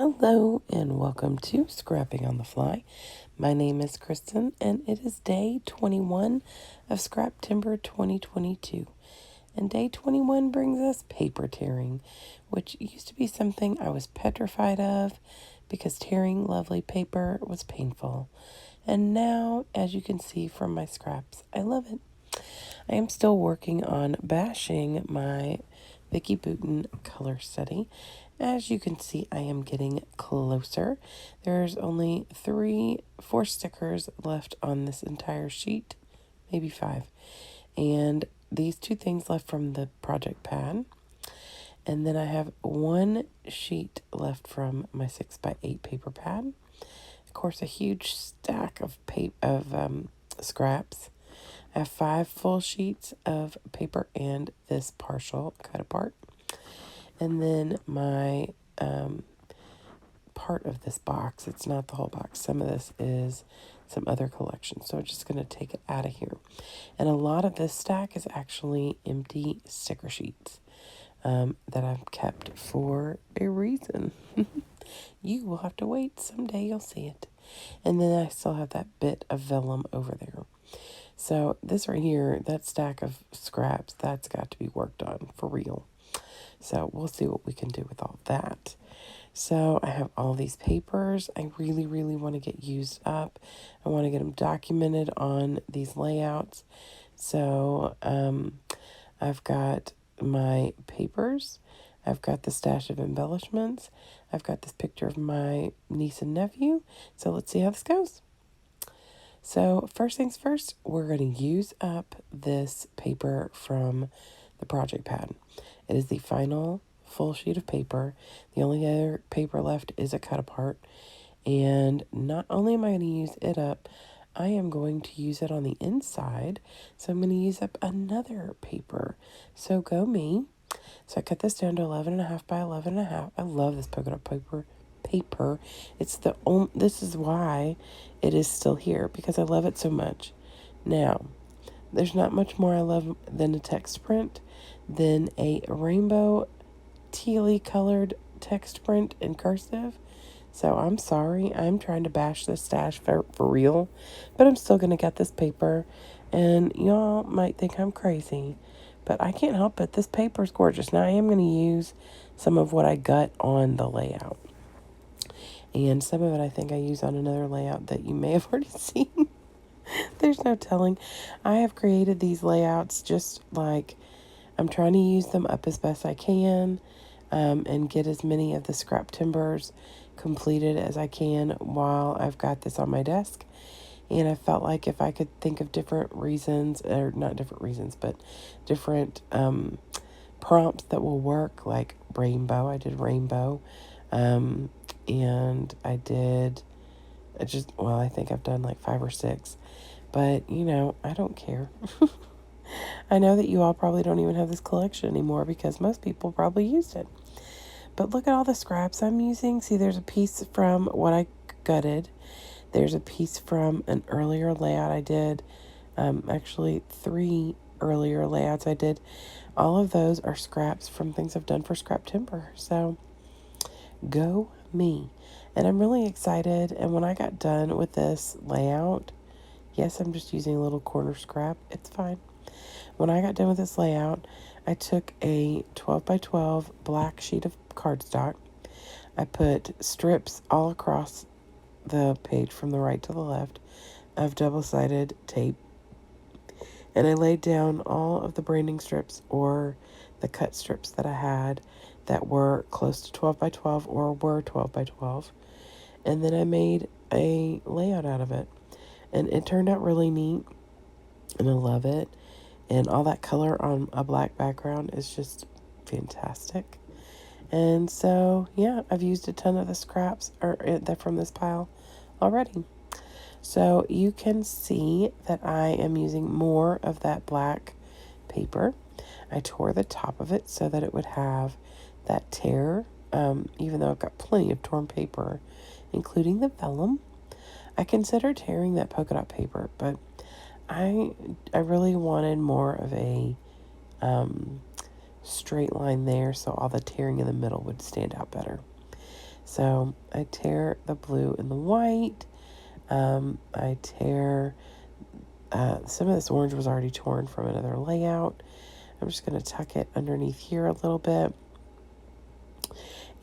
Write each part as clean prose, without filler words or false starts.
Hello and welcome to Scrapping on the Fly. My name is Kristen and it is day 21 of Scrap Timber 2022. And day 21 brings us paper tearing, which used to be something I was petrified of because tearing lovely paper was painful. And now, as you can see from my scraps, I love it. I am still working on bashing my Vicki Boutin color study. As you can see, I am getting closer. There's only 4 stickers left on this entire sheet, maybe 5. And these 2 things left from the project pad. And then I have 1 sheet left from my 6x8 paper pad. Of course, a huge stack of scraps. I have 5 full sheets of paper and this partial cut apart. And then my part of this box, it's not the whole box. Some of this is some other collection. So I'm just going to take it out of here. And a lot of this stack is actually empty sticker sheets that I've kept for a reason. You will have to wait. Someday you'll see it. And then I still have that bit of vellum over there. So this right here, that stack of scraps, that's got to be worked on for real. So we'll see what we can do with all that. So I have all these papers. I really, really want to get used up. I want to get them documented on these layouts. So I've got my papers. I've got the stash of embellishments. I've got this picture of my niece and nephew. So let's see how this goes. So first things first, we're going to use up this paper from the project pad. It is the final full sheet of paper. The only other paper left is a cut apart. And not only am I going to use it up, I am going to use it on the inside. So I'm going to use up another paper. So go me. So I cut this down to 11.5 by 11.5. I love this polka dot paper. This is why it is still here, because I love it so much. Now, there's not much more I love than a text print, than a rainbow tealy colored text print in cursive. So I'm sorry, I'm trying to bash this stash for real, but I'm still going to get this paper, and y'all might think I'm crazy, but I can't help it. This paper is gorgeous. Now I am going to use some of what I got on the layout. And some of it I think I use on another layout that you may have already seen. There's no telling. I have created these layouts just like I'm trying to use them up as best I can and get as many of the scrap timbers completed as I can while I've got this on my desk. And I felt like if I could think of different reasons, or not different reasons, but different prompts that will work, like rainbow. I did rainbow. And I think I've done like 5 or 6, but I don't care. I know that you all probably don't even have this collection anymore because most people probably used it, but look at all the scraps I'm using. See, there's a piece from what I gutted. There's a piece from an earlier layout I did. Actually 3 earlier layouts I did. All of those are scraps from things I've done for Scrap Timber. So go me. And I'm really excited. And when I got done with this layout, yes, I'm just using a little corner scrap. It's fine. When I got done with this layout, I took a 12 by 12 black sheet of cardstock. I put strips all across the page from the right to the left of double-sided tape. And I laid down all of the branding strips or the cut strips that I had that were close to 12 by 12 or were 12 by 12. And then I made a layout out of it. And it turned out really neat. And I love it. And all that color on a black background is just fantastic. And so, yeah, I've used a ton of the scraps from this pile already. So you can see that I am using more of that black paper. I tore the top of it so that it would have that tear, even though I've got plenty of torn paper, including the vellum. I considered tearing that polka dot paper, but I really wanted more of a straight line there, so all the tearing in the middle would stand out better. So I tear the blue and the white. I tear, some of this orange was already torn from another layout. I'm just going to tuck it underneath here a little bit.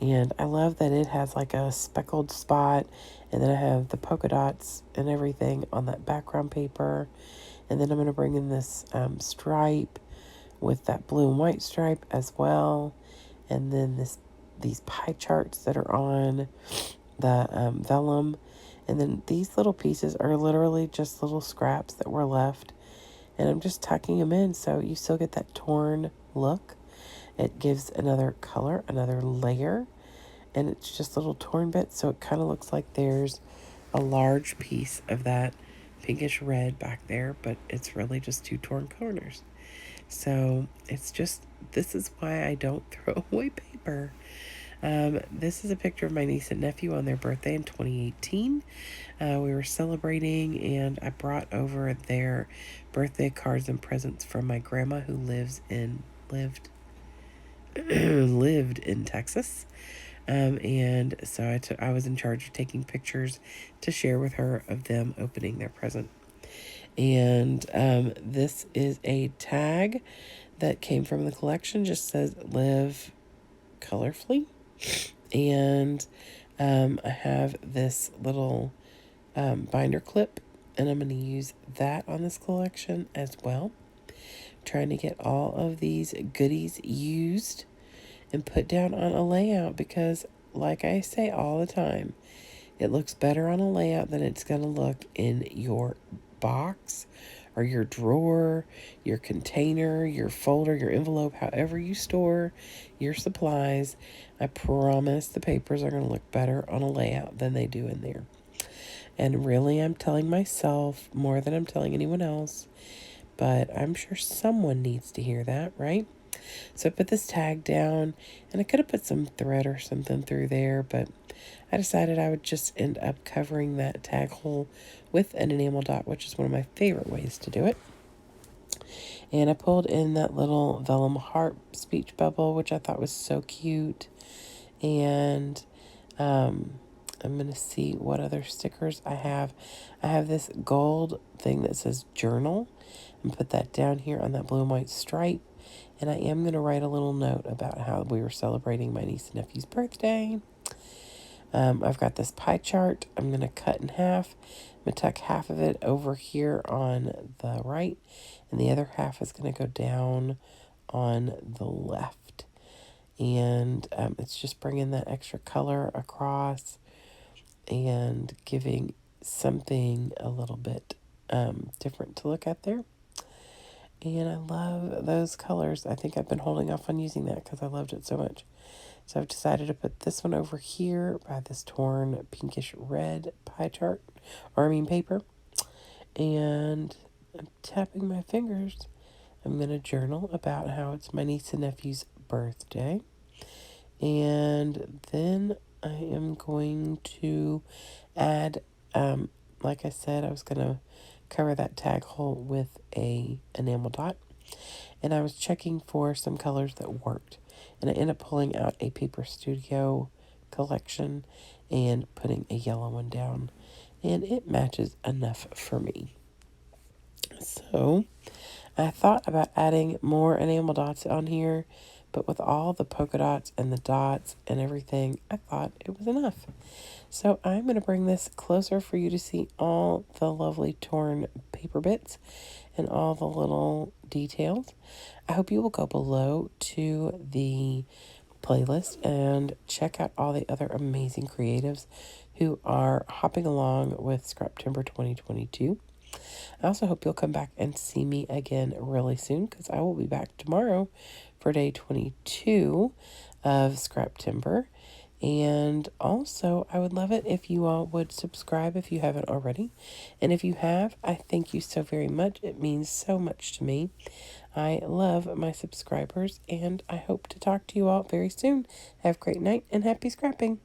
And I love that it has like a speckled spot. And then I have the polka dots and everything on that background paper. And then I'm going to bring in this stripe with that blue and white stripe as well. And then these pie charts that are on the vellum. And then these little pieces are literally just little scraps that were left. And I'm just tucking them in so you still get that torn look. It gives another color, another layer. And it's just little torn bits, so it kind of looks like there's a large piece of that pinkish red back there, but it's really just two torn corners. So it's just, this is why I don't throw away paper. This is a picture of my niece and nephew on their birthday in 2018. We were celebrating, and I brought over their birthday cards and presents from my grandma who lived lived in Texas. And so I was in charge of taking pictures to share with her of them opening their present. And this is a tag that came from the collection, just says live colorfully. And I have this little binder clip, and I'm going to use that on this collection as well. Trying to get all of these goodies used and put down on a layout because, like I say all the time, it looks better on a layout than it's going to look in your box or your drawer, your container, your folder, your envelope, however you store your supplies. I promise the papers are going to look better on a layout than they do in there. And really, I'm telling myself more than I'm telling anyone else, but I'm sure someone needs to hear that, right? So I put this tag down, and I could have put some thread or something through there, but I decided I would just end up covering that tag hole with an enamel dot, which is one of my favorite ways to do it. And I pulled in that little vellum heart speech bubble, which I thought was so cute. And I'm going to see what other stickers I have. I have this gold thing that says journal, and put that down here on that blue and white stripe. And I am going to write a little note about how we were celebrating my niece and nephew's birthday. I've got this pie chart. I'm going to cut in half. I'm going to tuck half of it over here on the right, and the other half is going to go down on the left. And it's just bringing that extra color across and giving something a little bit different to look at there. And I love those colors. I think I've been holding off on using that because I loved it so much. So I've decided to put this one over here by this torn pinkish red pie chart, paper. And I'm tapping my fingers. I'm going to journal about how it's my niece and nephew's birthday. And then I am going to add, like I said, I was going to cover that tag hole with a enamel dot. And I was checking for some colors that worked. And I ended up pulling out a Paper Studio collection and putting a yellow one down. And it matches enough for me. So I thought about adding more enamel dots on here, but with all the polka dots and the dots and everything, I thought it was enough. So I'm going to bring this closer for you to see all the lovely torn paper bits and all the little details. I hope you will go below to the playlist and check out all the other amazing creatives who are hopping along with Scraptimber 2022. I also hope you'll come back and see me again really soon because I will be back tomorrow for day 22 of Scraptimber. And also, I would love it if you all would subscribe if you haven't already. And if you have, I thank you so very much. It means so much to me. I love my subscribers, and I hope to talk to you all very soon. Have a great night and happy scrapping.